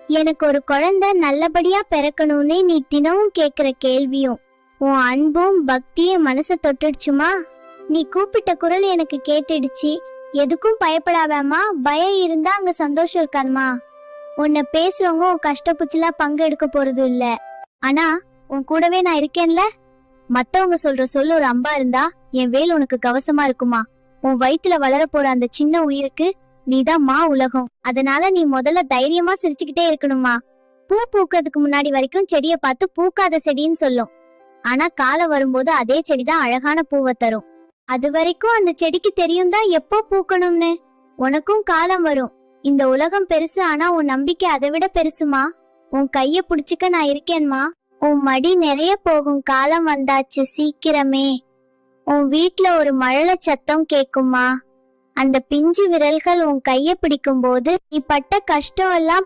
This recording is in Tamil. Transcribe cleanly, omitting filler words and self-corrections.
எனக்கு ஒரு குழந்தை நல்லபடியா பிறக்கணும்னு நீ தினமும் கேக்குற கேள்வியும் உன் அன்பும் பக்தியும் மனசை தொட்டுடுச்சுமா. நீ கூப்பிட்ட குரல் எனக்கு கேட்டுடுச்சு. எதுக்கும் பயப்படாதம்மா. பயம் இருந்தா அங்க சந்தோஷம் இருக்காதுமா. உன்னை பேசுறவங்க உன் கஷ்டப்புச்சுல பங்கு எடுக்க போறது இல்ல. ஆனா உன் கூடவே நான் இருக்கேன்ல. மத்தவங்க சொல்ற சொல்லு ஒரு அம்பா இருந்தா என் வேல் உனக்கு கவசமா இருக்குமா. உன் வயித்துல வளர போற அந்த சின்ன உயிருக்கு நீதான் மா உலகம். அதனால நீ முதல்ல தைரியமா சிரிச்சுக்கிட்டே இருக்கணுமா. பூ பூக்கிறதுக்கு முன்னாடி வரைக்கும் செடிய பார்த்து பூக்காத செடின்னு சொல்லும். ஆனா காலம் வரும்போது அதே செடிதான் அழகான பூவை தரும். அது வரைக்கும் அந்த செடிக்கு தெரியும் தான் எப்போ பூக்கணும்னு. உனக்கும் காலம் வரும். இந்த உலகம் பெருசு, ஆனா உன் நம்பிக்கை அதை விட பெருசுமா. உன் கைய புடிச்சுக்க நான் இருக்கேன்மா. உன் மடி நிறைய போகும் காலம் வந்தாச்சு சீக்கிரமே. உன் வீட்ல ஒரு மழலை சத்தம் கேக்குமா. அந்த பிஞ்சு விரல்கள் உன் கைய பிடிக்கும் போது நீ பட்ட கஷ்டம் எல்லாம்